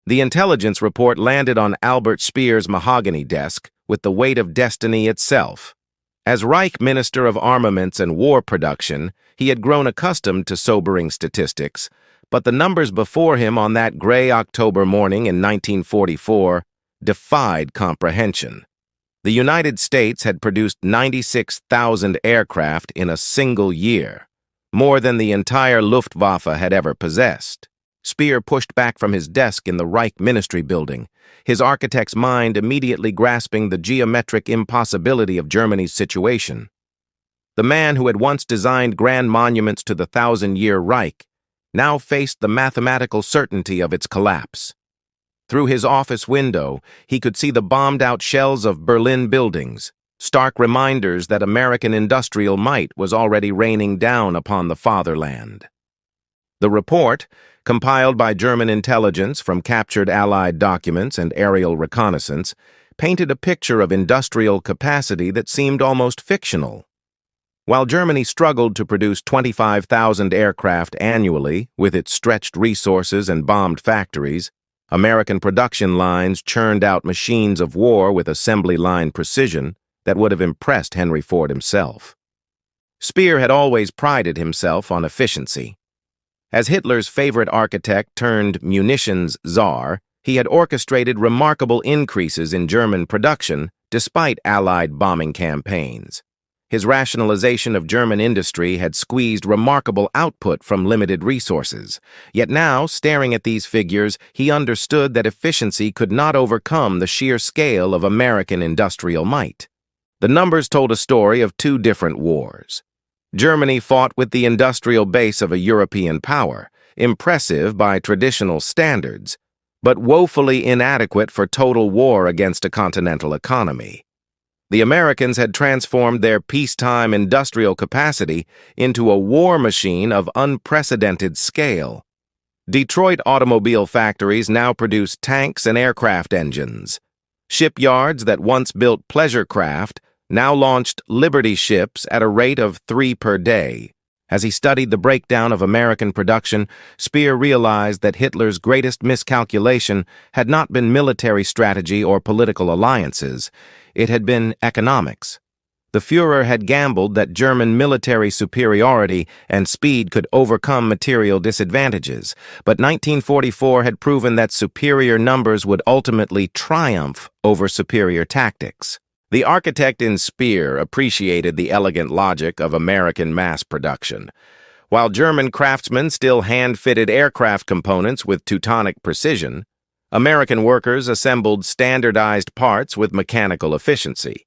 The intelligence report landed on Albert Speer's mahogany desk with the weight of destiny itself. As Reich Minister of Armaments and War Production, he had grown accustomed to sobering statistics, but the numbers before him on that gray October morning in 1944 defied comprehension. The United States had produced 96,000 aircraft in a single year, more than the entire Luftwaffe had ever possessed. Speer pushed back from his desk in the Reich Ministry building, his architect's mind immediately grasping the geometric impossibility of Germany's situation. The man who had once designed grand monuments to the thousand-year Reich now faced the mathematical certainty of its collapse. Through his office window, he could see the bombed-out shells of Berlin buildings, stark reminders that American industrial might was already raining down upon the fatherland. The report, compiled by German intelligence from captured Allied documents and aerial reconnaissance, painted a picture of industrial capacity that seemed almost fictional. While Germany struggled to produce 25,000 aircraft annually with its stretched resources and bombed factories, American production lines churned out machines of war with assembly line precision that would have impressed Henry Ford himself. Speer had always prided himself on efficiency. As Hitler's favorite architect turned munitions czar, he had orchestrated remarkable increases in German production despite Allied bombing campaigns. His rationalization of German industry had squeezed remarkable output from limited resources. Yet now, staring at these figures, he understood that efficiency could not overcome the sheer scale of American industrial might. The numbers told a story of two different wars. Germany fought with the industrial base of a European power, impressive by traditional standards, but woefully inadequate for total war against a continental economy. The Americans had transformed their peacetime industrial capacity into a war machine of unprecedented scale. Detroit automobile factories now produce tanks and aircraft engines. Shipyards that once built pleasure craft now launched Liberty ships at a rate of 3 per day. As he studied the breakdown of American production, Speer realized that Hitler's greatest miscalculation had not been military strategy or political alliances. It had been economics. The Fuhrer had gambled that German military superiority and speed could overcome material disadvantages, but 1944 had proven that superior numbers would ultimately triumph over superior tactics. The architect in Speer appreciated the elegant logic of American mass production. While German craftsmen still hand-fitted aircraft components with Teutonic precision, American workers assembled standardized parts with mechanical efficiency.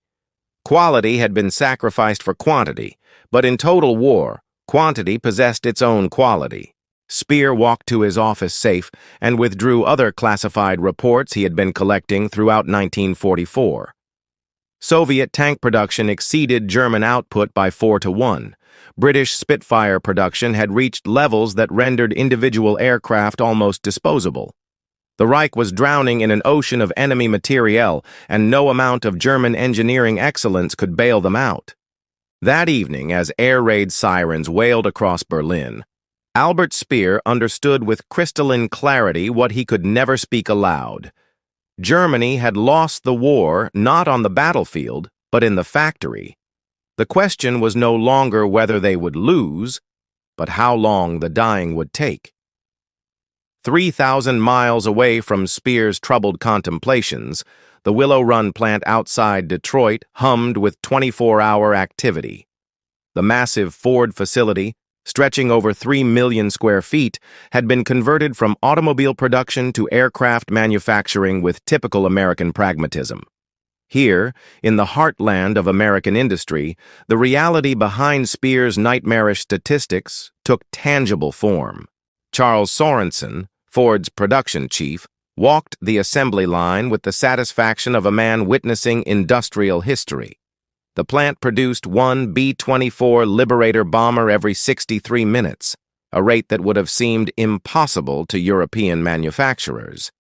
Quality had been sacrificed for quantity, but in total war, quantity possessed its own quality. Speer walked to his office safe and withdrew other classified reports he had been collecting throughout 1944. Soviet tank production exceeded German output by 4-1. British Spitfire production had reached levels that rendered individual aircraft almost disposable. The Reich was drowning in an ocean of enemy materiel, and no amount of German engineering excellence could bail them out. That evening, as air raid sirens wailed across Berlin, Albert Speer understood with crystalline clarity what he could never speak aloud. Germany had lost the war not on the battlefield, but in the factory. The question was no longer whether they would lose, but how long the dying would take. 3,000 miles away from Speer's troubled contemplations, the Willow Run plant outside Detroit hummed with 24-hour activity. The massive Ford facility, stretching over 3 million square feet, had been converted from automobile production to aircraft manufacturing with typical American pragmatism. Here, in the heartland of American industry, the reality behind Speer's nightmarish statistics took tangible form. Charles Sorensen, Ford's production chief, walked the assembly line with the satisfaction of a man witnessing industrial history. The plant produced one B-24 Liberator bomber every 63 minutes, a rate that would have seemed impossible to European manufacturers.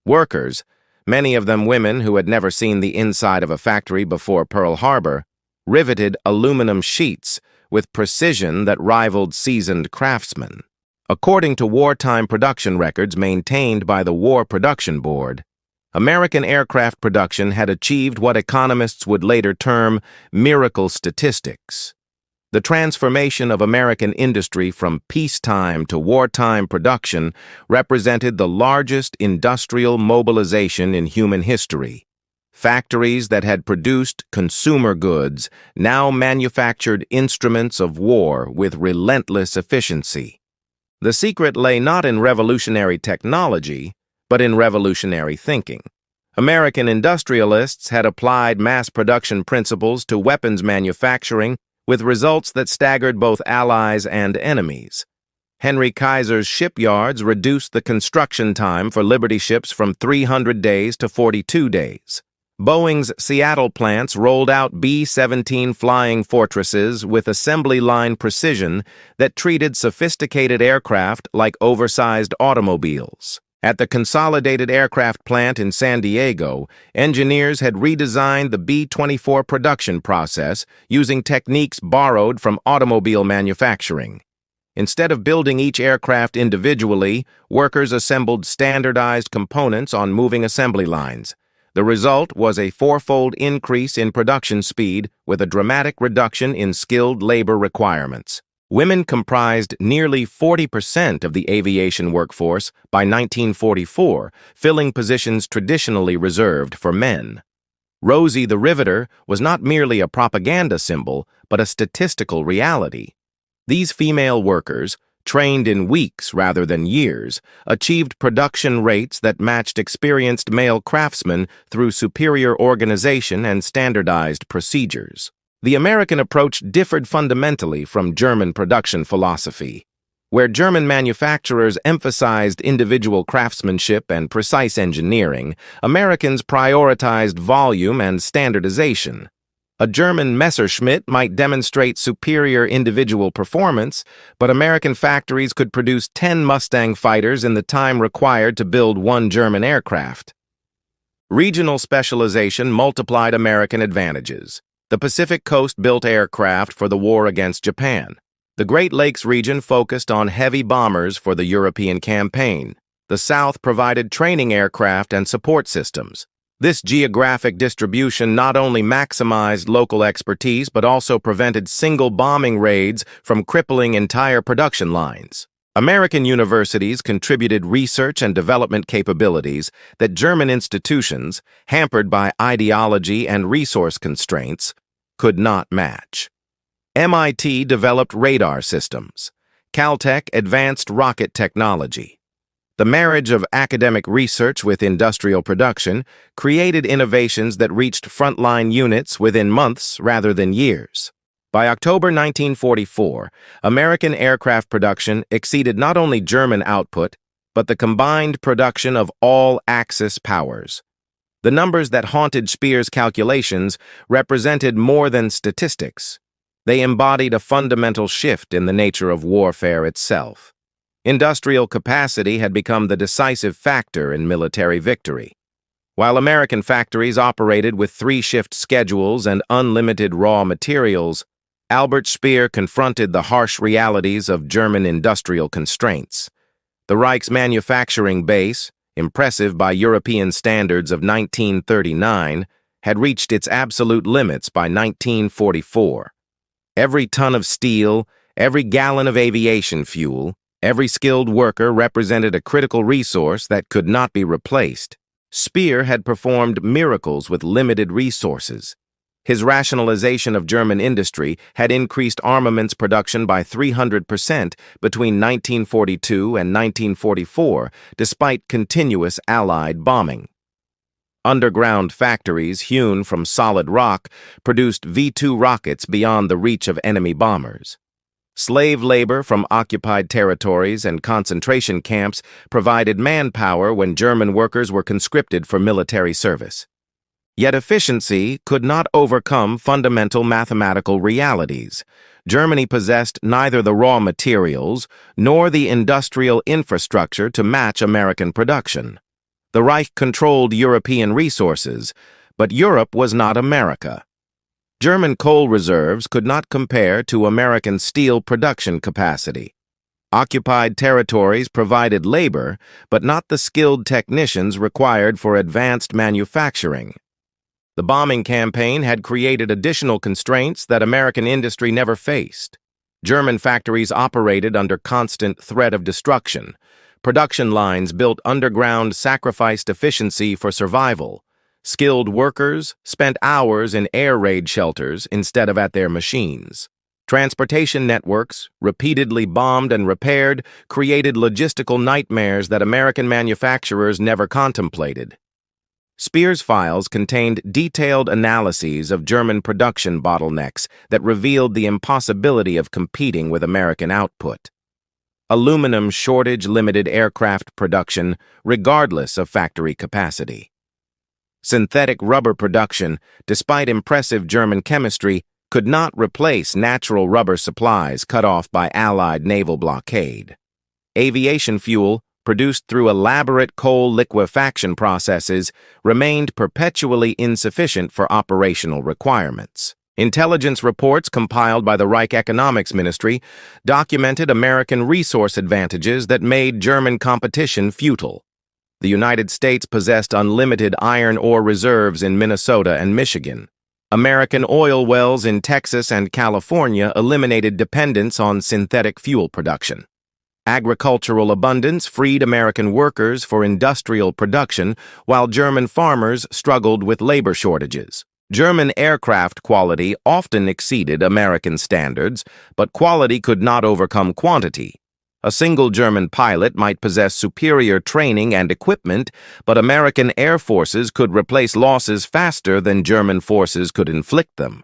Workers, many of them women who had never seen the inside of a factory before Pearl Harbor, riveted aluminum sheets with precision that rivaled seasoned craftsmen. According to wartime production records maintained by the War Production Board, American aircraft production had achieved what economists would later term miracle statistics. The transformation of American industry from peacetime to wartime production represented the largest industrial mobilization in human history. Factories that had produced consumer goods now manufactured instruments of war with relentless efficiency. The secret lay not in revolutionary technology, but in revolutionary thinking. American industrialists had applied mass production principles to weapons manufacturing with results that staggered both allies and enemies. Henry Kaiser's shipyards reduced the construction time for Liberty ships from 300 days to 42 days. Boeing's Seattle plants rolled out B-17 flying fortresses with assembly line precision that treated sophisticated aircraft like oversized automobiles. At the Consolidated Aircraft plant in San Diego, engineers had redesigned the B-24 production process using techniques borrowed from automobile manufacturing. Instead of building each aircraft individually, workers assembled standardized components on moving assembly lines. The result was a fourfold increase in production speed with a dramatic reduction in skilled labor requirements. Women comprised nearly 40% of the aviation workforce by 1944, filling positions traditionally reserved for men. Rosie the Riveter was not merely a propaganda symbol, but a statistical reality. These female workers, trained in weeks rather than years, achieved production rates that matched experienced male craftsmen through superior organization and standardized procedures. The American approach differed fundamentally from German production philosophy. Where German manufacturers emphasized individual craftsmanship and precise engineering, Americans prioritized volume and standardization. A German Messerschmitt might demonstrate superior individual performance, but American factories could produce 10 Mustang fighters in the time required to build one German aircraft. Regional specialization multiplied American advantages. The Pacific Coast built aircraft for the war against Japan. The Great Lakes region focused on heavy bombers for the European campaign. The South provided training aircraft and support systems. This geographic distribution not only maximized local expertise but also prevented single bombing raids from crippling entire production lines. American universities contributed research and development capabilities that German institutions, hampered by ideology and resource constraints, could not match. MIT developed radar systems. Caltech advanced rocket technology. The marriage of academic research with industrial production created innovations that reached frontline units within months rather than years. By October 1944, American aircraft production exceeded not only German output, but the combined production of all Axis powers. The numbers that haunted Speer's calculations represented more than statistics. They embodied a fundamental shift in the nature of warfare itself. Industrial capacity had become the decisive factor in military victory. While American factories operated with three-shift schedules and unlimited raw materials, Albert Speer confronted the harsh realities of German industrial constraints. The Reich's manufacturing base, impressive by European standards of 1939, had reached its absolute limits by 1944. Every ton of steel, every gallon of aviation fuel, every skilled worker represented a critical resource that could not be replaced. Speer had performed miracles with limited resources. His rationalization of German industry had increased armaments production by 300% between 1942 and 1944, despite continuous Allied bombing. Underground factories hewn from solid rock produced V-2 rockets beyond the reach of enemy bombers. Slave labor from occupied territories and concentration camps provided manpower when German workers were conscripted for military service. Yet efficiency could not overcome fundamental mathematical realities. Germany possessed neither the raw materials nor the industrial infrastructure to match American production. The Reich controlled European resources, but Europe was not America. German coal reserves could not compare to American steel production capacity. Occupied territories provided labor, but not the skilled technicians required for advanced manufacturing. The bombing campaign had created additional constraints that American industry never faced. German factories operated under constant threat of destruction. Production lines built underground sacrificed efficiency for survival. Skilled workers spent hours in air raid shelters instead of at their machines. Transportation networks, repeatedly bombed and repaired, created logistical nightmares that American manufacturers never contemplated. Speer's files contained detailed analyses of German production bottlenecks that revealed the impossibility of competing with American output. Aluminum shortage limited aircraft production, regardless of factory capacity. Synthetic rubber production, despite impressive German chemistry, could not replace natural rubber supplies cut off by Allied naval blockade. Aviation fuel, produced through elaborate coal liquefaction processes, remained perpetually insufficient for operational requirements. Intelligence reports compiled by the Reich Economics Ministry documented American resource advantages that made German competition futile. The United States possessed unlimited iron ore reserves in Minnesota and Michigan. American oil wells in Texas and California eliminated dependence on synthetic fuel production. Agricultural abundance freed American workers for industrial production, while German farmers struggled with labor shortages. German aircraft quality often exceeded American standards, but quality could not overcome quantity. A single German pilot might possess superior training and equipment, but American air forces could replace losses faster than German forces could inflict them.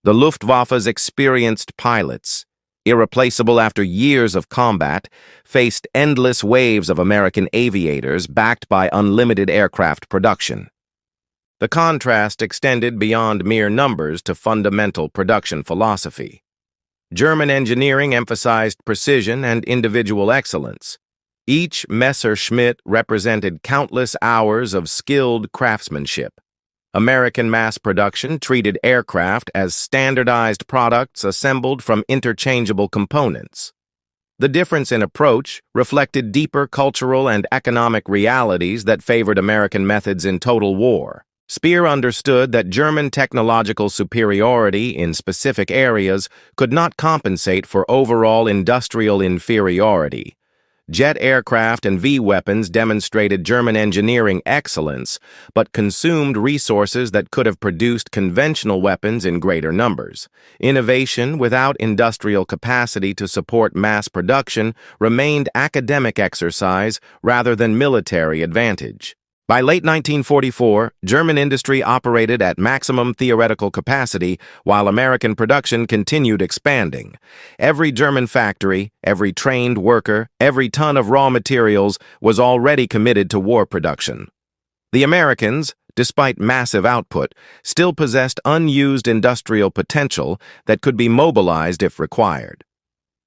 The Luftwaffe's experienced pilots, irreplaceable after years of combat, faced endless waves of American aviators backed by unlimited aircraft production. The contrast extended beyond mere numbers to fundamental production philosophy. German engineering emphasized precision and individual excellence. Each Messerschmitt represented countless hours of skilled craftsmanship. American mass production treated aircraft as standardized products assembled from interchangeable components. The difference in approach reflected deeper cultural and economic realities that favored American methods in total war. Speer understood that German technological superiority in specific areas could not compensate for overall industrial inferiority. Jet aircraft and V-weapons demonstrated German engineering excellence, but consumed resources that could have produced conventional weapons in greater numbers. Innovation without industrial capacity to support mass production remained academic exercise rather than military advantage. By late 1944, German industry operated at maximum theoretical capacity while American production continued expanding. Every German factory, every trained worker, every ton of raw materials was already committed to war production. The Americans, despite massive output, still possessed unused industrial potential that could be mobilized if required.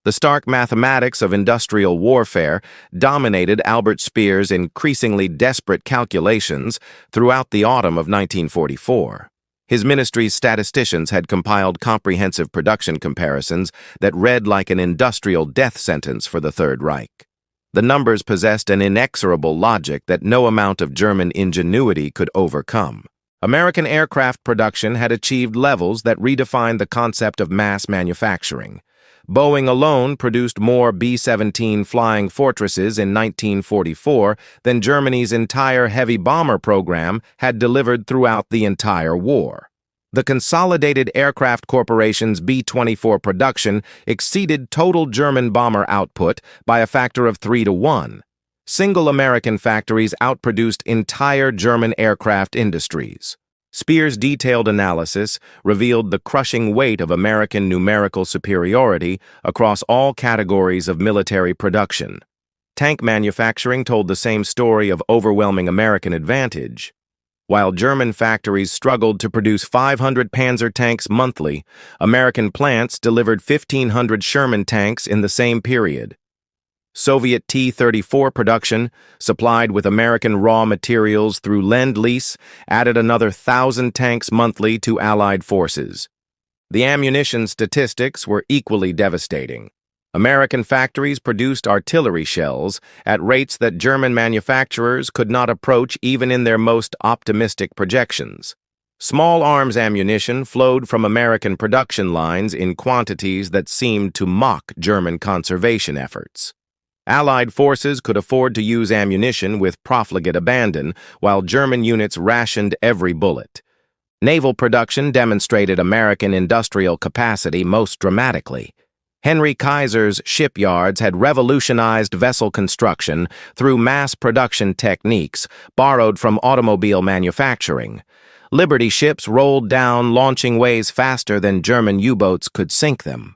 The stark mathematics of industrial warfare dominated Albert Speer's increasingly desperate calculations throughout the autumn of 1944. His ministry's statisticians had compiled comprehensive production comparisons that read like an industrial death sentence for the Third Reich. The numbers possessed an inexorable logic that no amount of German ingenuity could overcome. American aircraft production had achieved levels that redefined the concept of mass manufacturing. Boeing alone produced more B-17 Flying Fortresses in 1944 than Germany's entire heavy bomber program had delivered throughout the entire war. The Consolidated Aircraft Corporation's B-24 production exceeded total German bomber output by a factor of 3 to 1. Single American factories outproduced entire German aircraft industries. Speer's detailed analysis revealed the crushing weight of American numerical superiority across all categories of military production. Tank manufacturing told the same story of overwhelming American advantage. While German factories struggled to produce 500 Panzer tanks monthly, American plants delivered 1,500 Sherman tanks in the same period. Soviet T-34 production, supplied with American raw materials through Lend-Lease, added another 1,000 tanks monthly to Allied forces. The ammunition statistics were equally devastating. American factories produced artillery shells at rates that German manufacturers could not approach even in their most optimistic projections. Small arms ammunition flowed from American production lines in quantities that seemed to mock German conservation efforts. Allied forces could afford to use ammunition with profligate abandon, while German units rationed every bullet. Naval production demonstrated American industrial capacity most dramatically. Henry Kaiser's shipyards had revolutionized vessel construction through mass production techniques borrowed from automobile manufacturing. Liberty ships rolled down launching ways faster than German U-boats could sink them.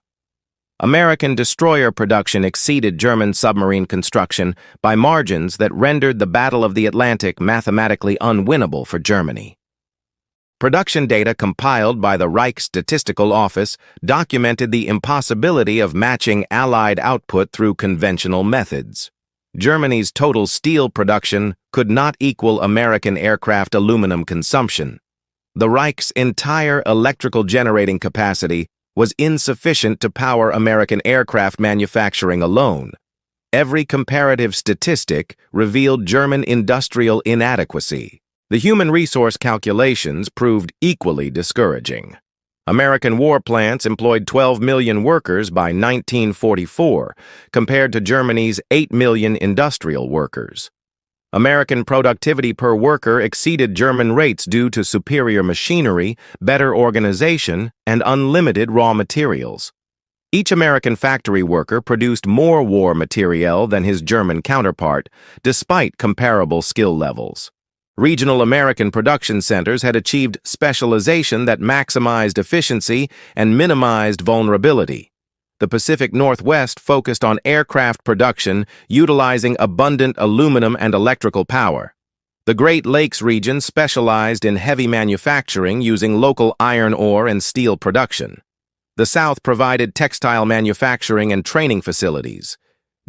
American destroyer production exceeded German submarine construction by margins that rendered the Battle of the Atlantic mathematically unwinnable for Germany. Production data compiled by the Reich Statistical Office documented the impossibility of matching Allied output through conventional methods. Germany's total steel production could not equal American aircraft aluminum consumption. The Reich's entire electrical generating capacity was insufficient to power American aircraft manufacturing alone. Every comparative statistic revealed German industrial inadequacy. The human resource calculations proved equally discouraging. American war plants employed 12 million workers by 1944, compared to Germany's 8 million industrial workers. American productivity per worker exceeded German rates due to superior machinery, better organization, and unlimited raw materials. Each American factory worker produced more war materiel than his German counterpart, despite comparable skill levels. Regional American production centers had achieved specialization that maximized efficiency and minimized vulnerability. The Pacific Northwest focused on aircraft production, utilizing abundant aluminum and electrical power. The Great Lakes region specialized in heavy manufacturing using local iron ore and steel production. The South provided textile manufacturing and training facilities.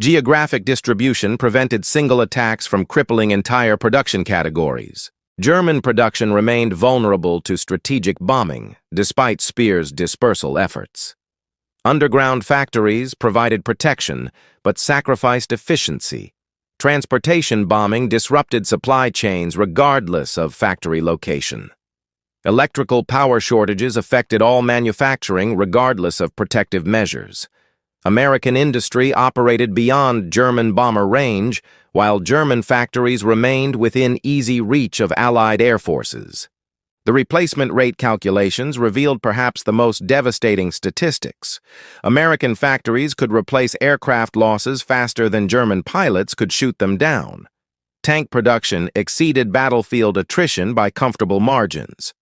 Geographic distribution prevented single attacks from crippling entire production categories. German production remained vulnerable to strategic bombing, despite Speer's dispersal efforts. Underground factories provided protection, but sacrificed efficiency. Transportation bombing disrupted supply chains regardless of factory location. Electrical power shortages affected all manufacturing regardless of protective measures. American industry operated beyond German bomber range, while German factories remained within easy reach of Allied air forces. The replacement rate calculations revealed perhaps the most devastating statistics. American factories could replace aircraft losses faster than German pilots could shoot them down. Tank production exceeded battlefield attrition by comfortable margins.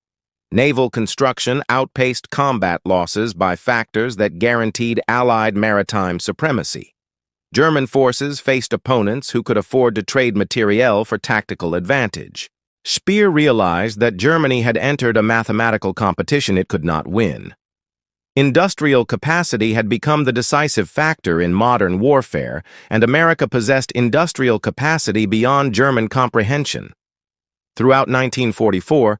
Naval construction outpaced combat losses by factors that guaranteed Allied maritime supremacy. German forces faced opponents who could afford to trade materiel for tactical advantage. Speer realized that Germany had entered a mathematical competition it could not win. Industrial capacity had become the decisive factor in modern warfare, and America possessed industrial capacity beyond German comprehension. Throughout 1944,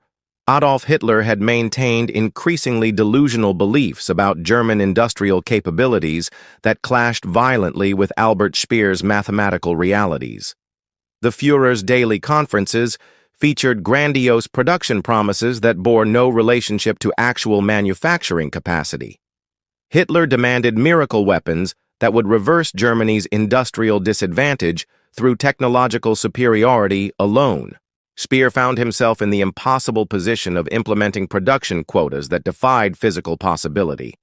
Adolf Hitler had maintained increasingly delusional beliefs about German industrial capabilities that clashed violently with Albert Speer's mathematical realities. The Fuhrer's daily conferences featured grandiose production promises that bore no relationship to actual manufacturing capacity. Hitler demanded miracle weapons that would reverse Germany's industrial disadvantage through technological superiority alone. Speer found himself in the impossible position of implementing production quotas that defied physical possibility.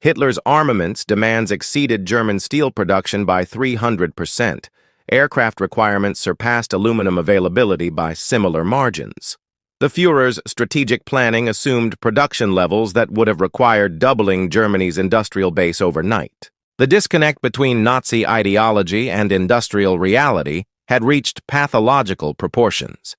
Hitler's armaments demands exceeded German steel production by 300%. Aircraft requirements surpassed aluminum availability by similar margins. The Fuhrer's strategic planning assumed production levels that would have required doubling Germany's industrial base overnight. The disconnect between Nazi ideology and industrial reality had reached pathological proportions.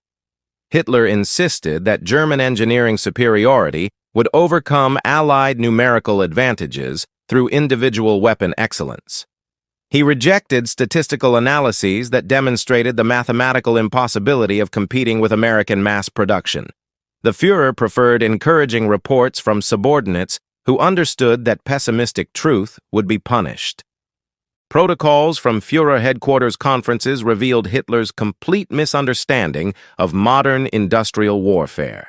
Hitler insisted that German engineering superiority would overcome Allied numerical advantages through individual weapon excellence. He rejected statistical analyses that demonstrated the mathematical impossibility of competing with American mass production. The Fuhrer preferred encouraging reports from subordinates who understood that pessimistic truth would be punished. Protocols from Fuhrer headquarters conferences revealed Hitler's complete misunderstanding of modern industrial warfare.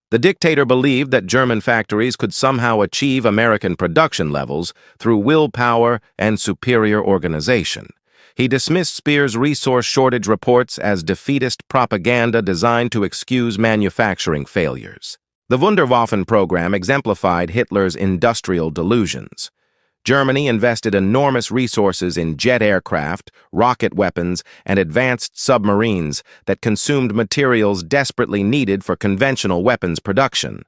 The dictator believed that German factories could somehow achieve American production levels through willpower and superior organization. He dismissed Speer's resource shortage reports as defeatist propaganda designed to excuse manufacturing failures. The Wunderwaffen program exemplified Hitler's industrial delusions. Germany invested enormous resources in jet aircraft, rocket weapons, and advanced submarines that consumed materials desperately needed for conventional weapons production.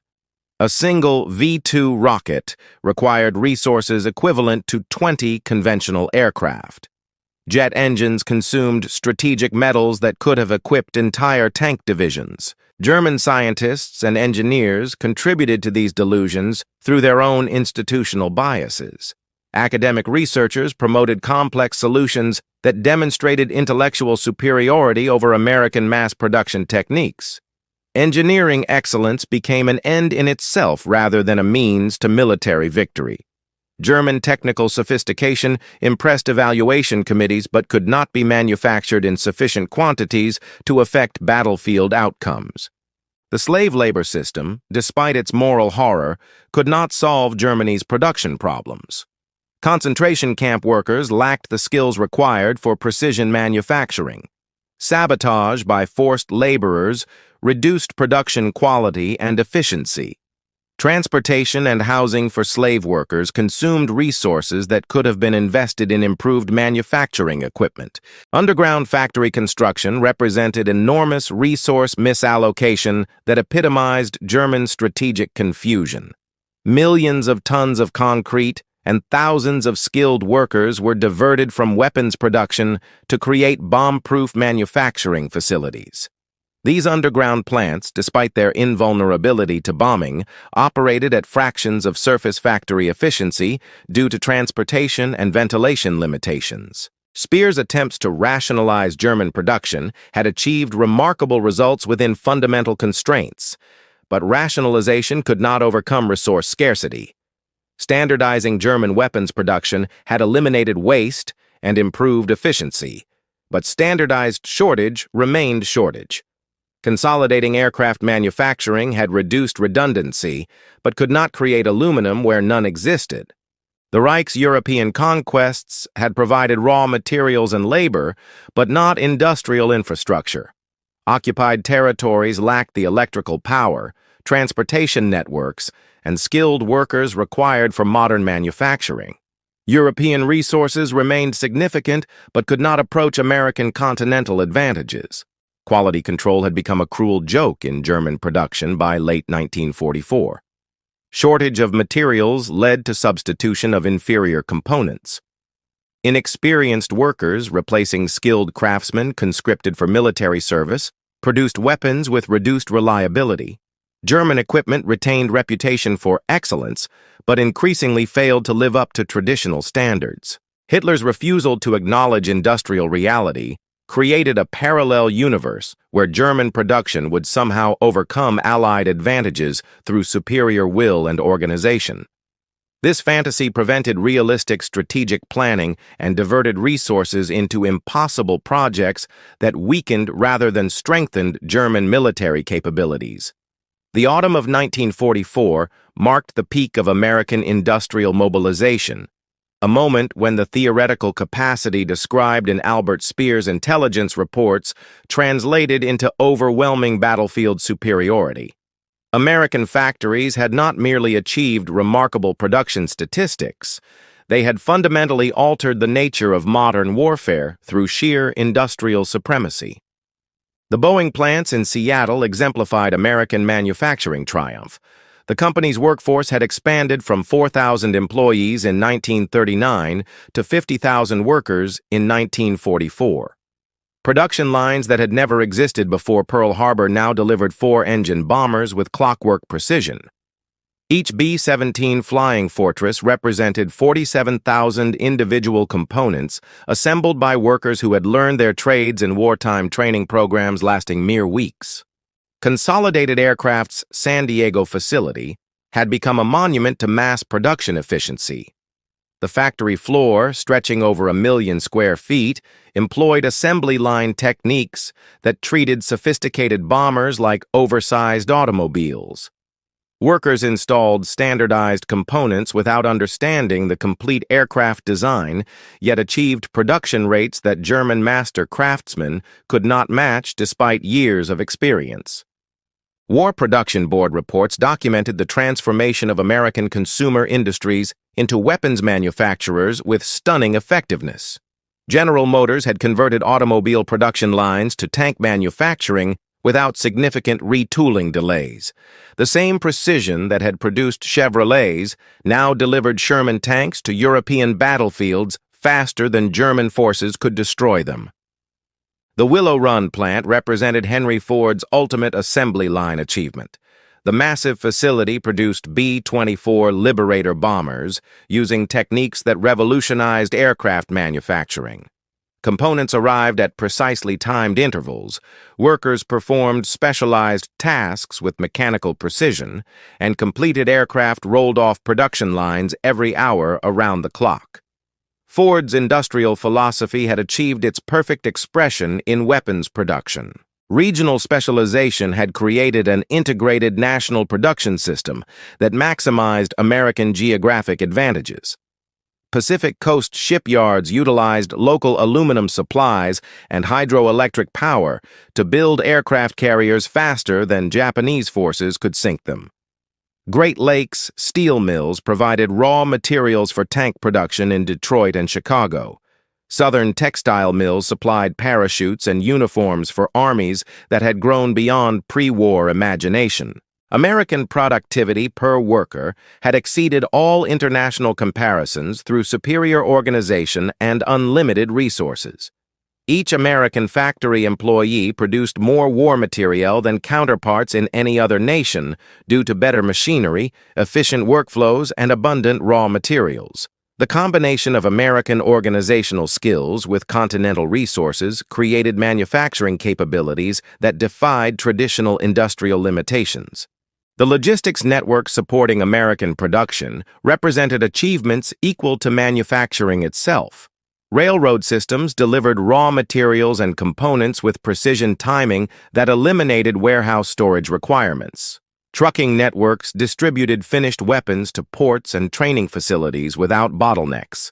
A single V-2 rocket required resources equivalent to 20 conventional aircraft. Jet engines consumed strategic metals that could have equipped entire tank divisions. German scientists and engineers contributed to these delusions through their own institutional biases. Academic researchers promoted complex solutions that demonstrated intellectual superiority over American mass production techniques. Engineering excellence became an end in itself rather than a means to military victory. German technical sophistication impressed evaluation committees but could not be manufactured in sufficient quantities to affect battlefield outcomes. The slave labor system, despite its moral horror, could not solve Germany's production problems. Concentration camp workers lacked the skills required for precision manufacturing. Sabotage by forced laborers reduced production quality and efficiency. Transportation and housing for slave workers consumed resources that could have been invested in improved manufacturing equipment. Underground factory construction represented enormous resource misallocation that epitomized German strategic confusion. Millions of tons of concrete and thousands of skilled workers were diverted from weapons production to create bomb-proof manufacturing facilities. These underground plants, despite their invulnerability to bombing, operated at fractions of surface factory efficiency due to transportation and ventilation limitations. Speer's attempts to rationalize German production had achieved remarkable results within fundamental constraints, but rationalization could not overcome resource scarcity. Standardizing German weapons production had eliminated waste and improved efficiency, but standardized shortage remained shortage. Consolidating aircraft manufacturing had reduced redundancy, but could not create aluminum where none existed. The Reich's European conquests had provided raw materials and labor, but not industrial infrastructure. Occupied territories lacked the electrical power, transportation networks, and skilled workers required for modern manufacturing. European resources remained significant but could not approach American continental advantages. Quality control had become a cruel joke in German production by late 1944. Shortage of materials led to substitution of inferior components. Inexperienced workers, replacing skilled craftsmen conscripted for military service, produced weapons with reduced reliability. German equipment retained reputation for excellence, but increasingly failed to live up to traditional standards. Hitler's refusal to acknowledge industrial reality created a parallel universe where German production would somehow overcome Allied advantages through superior will and organization. This fantasy prevented realistic strategic planning and diverted resources into impossible projects that weakened rather than strengthened German military capabilities. The autumn of 1944 marked the peak of American industrial mobilization, a moment when the theoretical capacity described in Albert Speer's intelligence reports translated into overwhelming battlefield superiority. American factories had not merely achieved remarkable production statistics, they had fundamentally altered the nature of modern warfare through sheer industrial supremacy. The Boeing plants in Seattle exemplified American manufacturing triumph. The company's workforce had expanded from 4,000 employees in 1939 to 50,000 workers in 1944. Production lines that had never existed before Pearl Harbor now delivered 4-engine bombers with clockwork precision. Each B-17 Flying Fortress represented 47,000 individual components assembled by workers who had learned their trades in wartime training programs lasting mere weeks. Consolidated Aircraft's San Diego facility had become a monument to mass production efficiency. The factory floor, stretching over 1 million square feet, employed assembly line techniques that treated sophisticated bombers like oversized automobiles. Workers installed standardized components without understanding the complete aircraft design, yet achieved production rates that German master craftsmen could not match despite years of experience. War Production Board reports documented the transformation of American consumer industries into weapons manufacturers with stunning effectiveness. General Motors had converted automobile production lines to tank manufacturing without significant retooling delays. The same precision that had produced Chevrolets now delivered Sherman tanks to European battlefields faster than German forces could destroy them. The Willow Run plant represented Henry Ford's ultimate assembly line achievement. The massive facility produced B-24 Liberator bombers using techniques that revolutionized aircraft manufacturing. Components arrived at precisely timed intervals, workers performed specialized tasks with mechanical precision, and completed aircraft rolled off production lines every hour around the clock. Ford's industrial philosophy had achieved its perfect expression in weapons production. Regional specialization had created an integrated national production system that maximized American geographic advantages. Pacific Coast shipyards utilized local aluminum supplies and hydroelectric power to build aircraft carriers faster than Japanese forces could sink them. Great Lakes steel mills provided raw materials for tank production in Detroit and Chicago. Southern textile mills supplied parachutes and uniforms for armies that had grown beyond pre-war imagination. American productivity per worker had exceeded all international comparisons through superior organization and unlimited resources. Each American factory employee produced more war material than counterparts in any other nation due to better machinery, efficient workflows, and abundant raw materials. The combination of American organizational skills with continental resources created manufacturing capabilities that defied traditional industrial limitations. The logistics network supporting American production represented achievements equal to manufacturing itself. Railroad systems delivered raw materials and components with precision timing that eliminated warehouse storage requirements. Trucking networks distributed finished weapons to ports and training facilities without bottlenecks.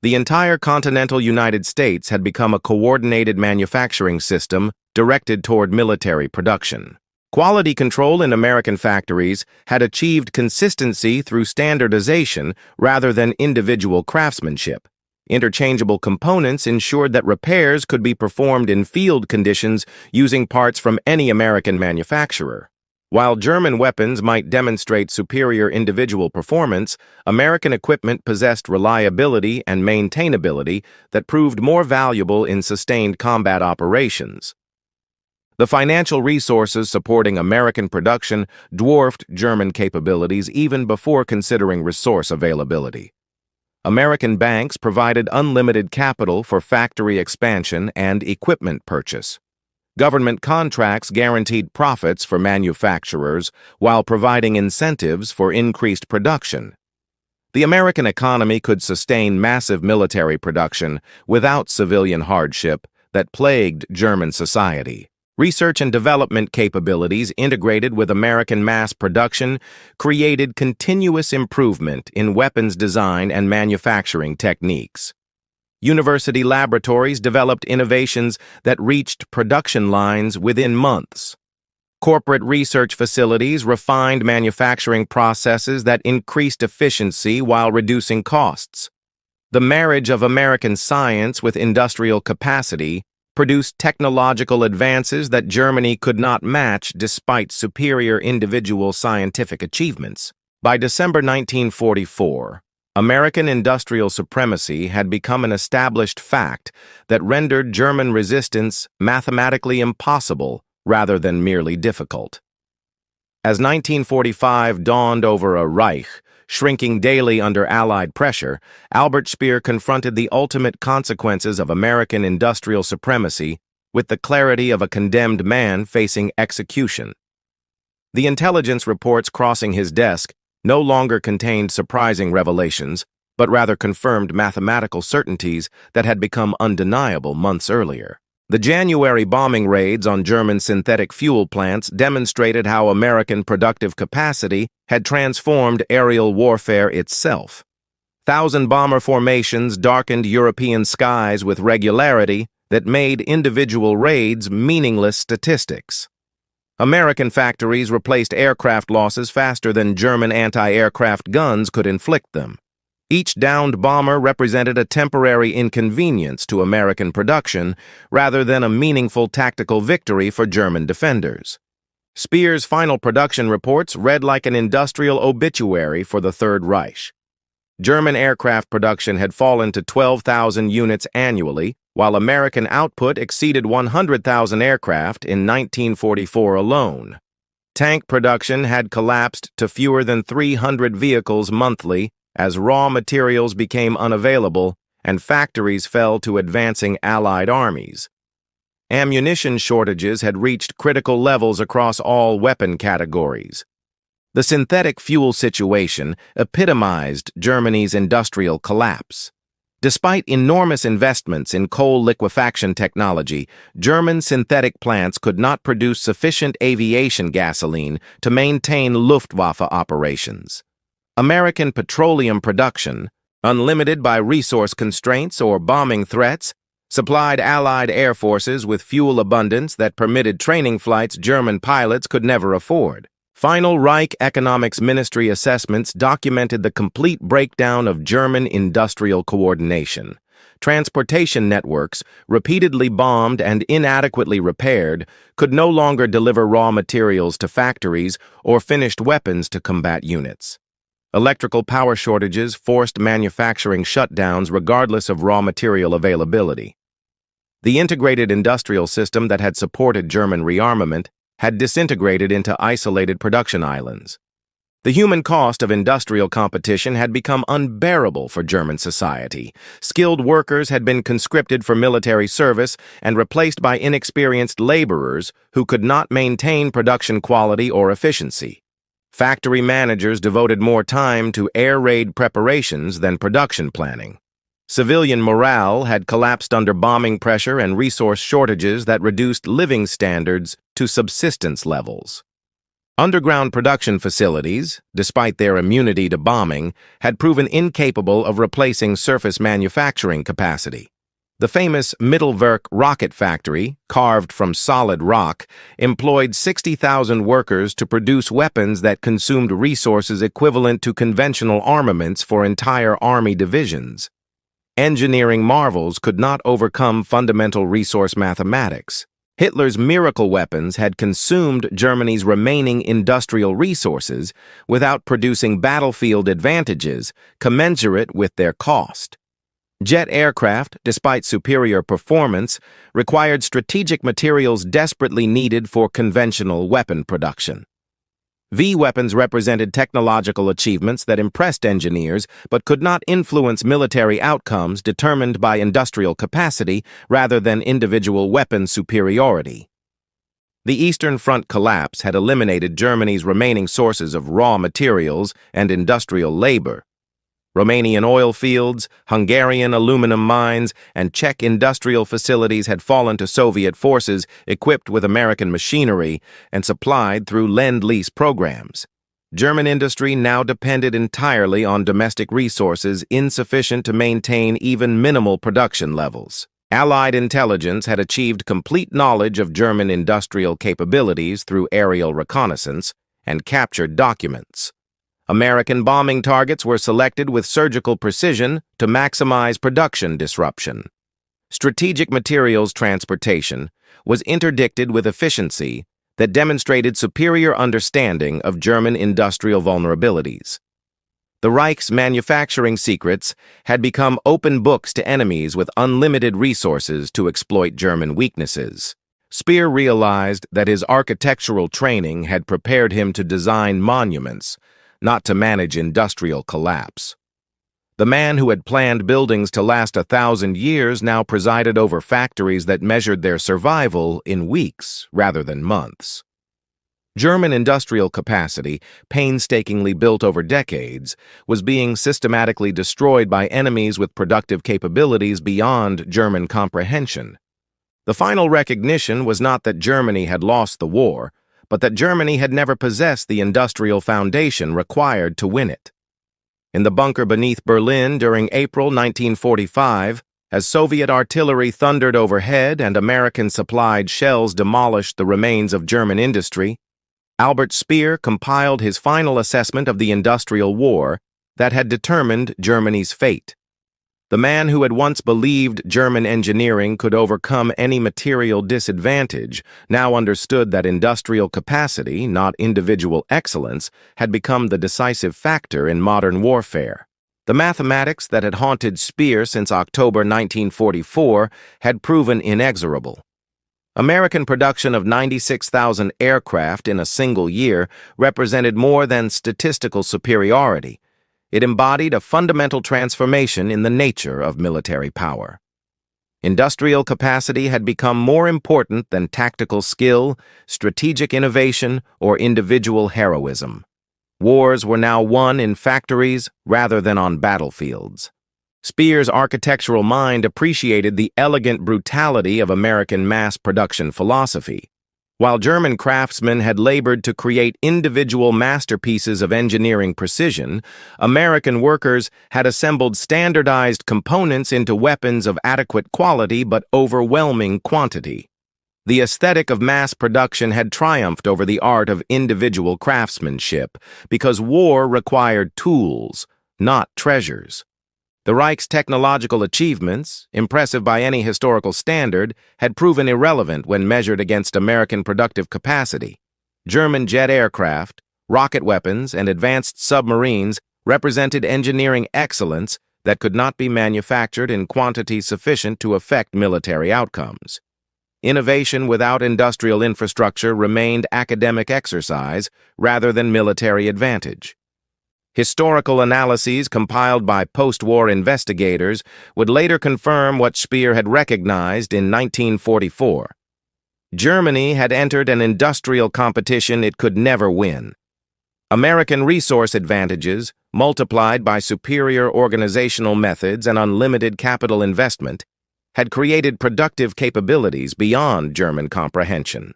The entire continental United States had become a coordinated manufacturing system directed toward military production. Quality control in American factories had achieved consistency through standardization rather than individual craftsmanship. Interchangeable components ensured that repairs could be performed in field conditions using parts from any American manufacturer. While German weapons might demonstrate superior individual performance, American equipment possessed reliability and maintainability that proved more valuable in sustained combat operations. The financial resources supporting American production dwarfed German capabilities even before considering resource availability. American banks provided unlimited capital for factory expansion and equipment purchase. Government contracts guaranteed profits for manufacturers while providing incentives for increased production. The American economy could sustain massive military production without civilian hardship that plagued German society. Research and development capabilities integrated with American mass production created continuous improvement in weapons design and manufacturing techniques. University laboratories developed innovations that reached production lines within months. Corporate research facilities refined manufacturing processes that increased efficiency while reducing costs. The marriage of American science with industrial capacity produced technological advances that Germany could not match despite superior individual scientific achievements. By December 1944, American industrial supremacy had become an established fact that rendered German resistance mathematically impossible rather than merely difficult. As 1945 dawned over a Reich, shrinking daily under Allied pressure, Albert Speer confronted the ultimate consequences of American industrial supremacy with the clarity of a condemned man facing execution. The intelligence reports crossing his desk no longer contained surprising revelations, but rather confirmed mathematical certainties that had become undeniable months earlier. The January bombing raids on German synthetic fuel plants demonstrated how American productive capacity had transformed aerial warfare itself. Thousand-bomber formations darkened European skies with regularity that made individual raids meaningless statistics. American factories replaced aircraft losses faster than German anti-aircraft guns could inflict them. Each downed bomber represented a temporary inconvenience to American production rather than a meaningful tactical victory for German defenders. Speer's final production reports read like an industrial obituary for the Third Reich. German aircraft production had fallen to 12,000 units annually, while American output exceeded 100,000 aircraft in 1944 alone. Tank production had collapsed to fewer than 300 vehicles monthly as raw materials became unavailable and factories fell to advancing Allied armies. Ammunition shortages had reached critical levels across all weapon categories. The synthetic fuel situation epitomized Germany's industrial collapse. Despite enormous investments in coal liquefaction technology, German synthetic plants could not produce sufficient aviation gasoline to maintain Luftwaffe operations. American petroleum production, unlimited by resource constraints or bombing threats, supplied Allied air forces with fuel abundance that permitted training flights German pilots could never afford. Final Reich Economics Ministry assessments documented the complete breakdown of German industrial coordination. Transportation networks, repeatedly bombed and inadequately repaired, could no longer deliver raw materials to factories or finished weapons to combat units. Electrical power shortages forced manufacturing shutdowns regardless of raw material availability. The integrated industrial system that had supported German rearmament had disintegrated into isolated production islands. The human cost of industrial competition had become unbearable for German society. Skilled workers had been conscripted for military service and replaced by inexperienced laborers who could not maintain production quality or efficiency. Factory managers devoted more time to air raid preparations than production planning. Civilian morale had collapsed under bombing pressure and resource shortages that reduced living standards to subsistence levels. Underground production facilities, despite their immunity to bombing, had proven incapable of replacing surface manufacturing capacity. The famous Mittelwerk rocket factory, carved from solid rock, employed 60,000 workers to produce weapons that consumed resources equivalent to conventional armaments for entire army divisions. Engineering marvels could not overcome fundamental resource mathematics. Hitler's miracle weapons had consumed Germany's remaining industrial resources without producing battlefield advantages commensurate with their cost. Jet aircraft, despite superior performance, required strategic materials desperately needed for conventional weapon production. V-weapons represented technological achievements that impressed engineers but could not influence military outcomes determined by industrial capacity rather than individual weapon superiority. The Eastern Front collapse had eliminated Germany's remaining sources of raw materials and industrial labor. Romanian oil fields, Hungarian aluminum mines, and Czech industrial facilities had fallen to Soviet forces equipped with American machinery and supplied through Lend-Lease programs. German industry now depended entirely on domestic resources insufficient to maintain even minimal production levels. Allied intelligence had achieved complete knowledge of German industrial capabilities through aerial reconnaissance and captured documents. American bombing targets were selected with surgical precision to maximize production disruption. Strategic materials transportation was interdicted with efficiency that demonstrated superior understanding of German industrial vulnerabilities. The Reich's manufacturing secrets had become open books to enemies with unlimited resources to exploit German weaknesses. Speer realized that his architectural training had prepared him to design monuments, not to manage industrial collapse. The man who had planned buildings to last 1,000 years now presided over factories that measured their survival in weeks rather than months. German industrial capacity, painstakingly built over decades, was being systematically destroyed by enemies with productive capabilities beyond German comprehension. The final recognition was not that Germany had lost the war, but that Germany had never possessed the industrial foundation required to win it. In the bunker beneath Berlin during April 1945, as Soviet artillery thundered overhead and American-supplied shells demolished the remains of German industry, Albert Speer compiled his final assessment of the industrial war that had determined Germany's fate. The man who had once believed German engineering could overcome any material disadvantage now understood that industrial capacity, not individual excellence, had become the decisive factor in modern warfare. The mathematics that had haunted Speer since October 1944 had proven inexorable. American production of 96,000 aircraft in a single year represented more than statistical superiority. It embodied a fundamental transformation in the nature of military power. Industrial capacity had become more important than tactical skill, strategic innovation, or individual heroism. Wars were now won in factories rather than on battlefields. Speer's architectural mind appreciated the elegant brutality of American mass production philosophy. While German craftsmen had labored to create individual masterpieces of engineering precision, American workers had assembled standardized components into weapons of adequate quality but overwhelming quantity. The aesthetic of mass production had triumphed over the art of individual craftsmanship because war required tools, not treasures. The Reich's technological achievements, impressive by any historical standard, had proven irrelevant when measured against American productive capacity. German jet aircraft, rocket weapons, and advanced submarines represented engineering excellence that could not be manufactured in quantity sufficient to affect military outcomes. Innovation without industrial infrastructure remained academic exercise rather than military advantage. Historical analyses compiled by post-war investigators would later confirm what Speer had recognized in 1944. Germany had entered an industrial competition it could never win. American resource advantages, multiplied by superior organizational methods and unlimited capital investment, had created productive capabilities beyond German comprehension.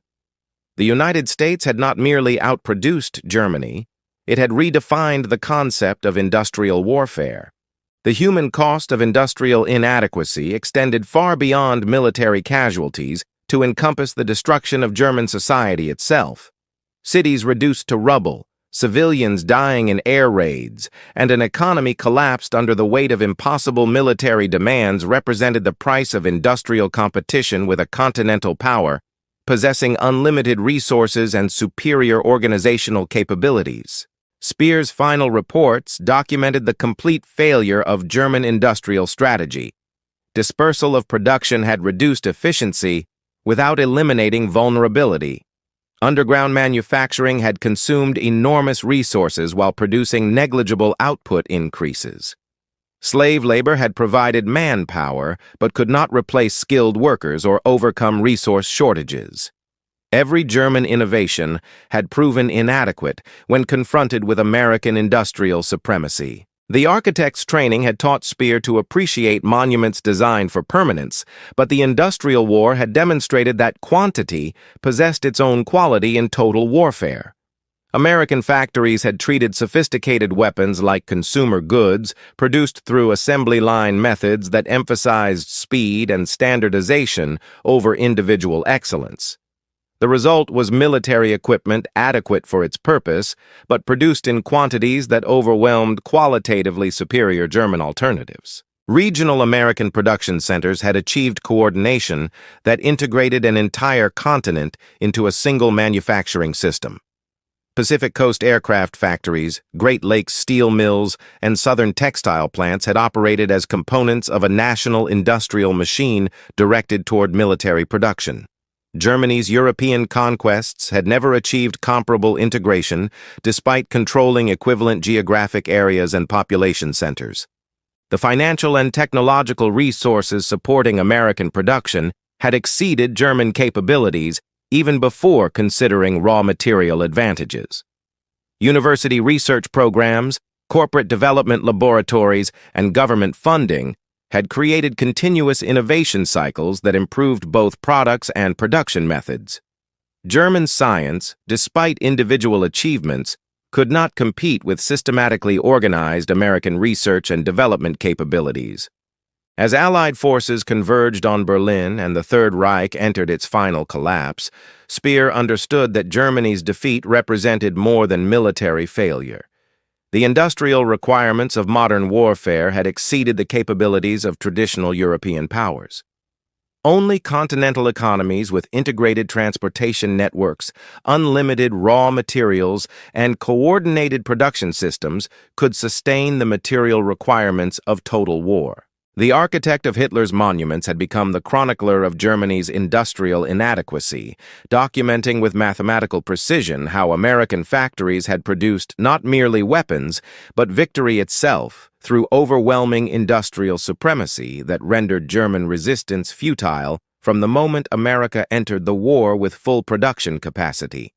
The United States had not merely outproduced Germany, it had redefined the concept of industrial warfare. The human cost of industrial inadequacy extended far beyond military casualties to encompass the destruction of German society itself. Cities reduced to rubble, civilians dying in air raids, and an economy collapsed under the weight of impossible military demands represented the price of industrial competition with a continental power, possessing unlimited resources and superior organizational capabilities. Speer's final reports documented the complete failure of German industrial strategy. Dispersal of production had reduced efficiency without eliminating vulnerability. Underground manufacturing had consumed enormous resources while producing negligible output increases. Slave labor had provided manpower but could not replace skilled workers or overcome resource shortages. Every German innovation had proven inadequate when confronted with American industrial supremacy. The architect's training had taught Speer to appreciate monuments designed for permanence, but the industrial war had demonstrated that quantity possessed its own quality in total warfare. American factories had treated sophisticated weapons like consumer goods, produced through assembly line methods that emphasized speed and standardization over individual excellence. The result was military equipment adequate for its purpose, but produced in quantities that overwhelmed qualitatively superior German alternatives. Regional American production centers had achieved coordination that integrated an entire continent into a single manufacturing system. Pacific Coast aircraft factories, Great Lakes steel mills, and southern textile plants had operated as components of a national industrial machine directed toward military production. Germany's European conquests had never achieved comparable integration despite controlling equivalent geographic areas and population centers. The financial and technological resources supporting American production had exceeded German capabilities, even before considering raw material advantages. University research programs, corporate development laboratories, and government funding had created continuous innovation cycles that improved both products and production methods. German science, despite individual achievements, could not compete with systematically organized American research and development capabilities. As Allied forces converged on Berlin and the Third Reich entered its final collapse, Speer understood that Germany's defeat represented more than military failure. The industrial requirements of modern warfare had exceeded the capabilities of traditional European powers. Only continental economies with integrated transportation networks, unlimited raw materials, and coordinated production systems could sustain the material requirements of total war. The architect of Hitler's monuments had become the chronicler of Germany's industrial inadequacy, documenting with mathematical precision how American factories had produced not merely weapons, but victory itself through overwhelming industrial supremacy that rendered German resistance futile from the moment America entered the war with full production capacity.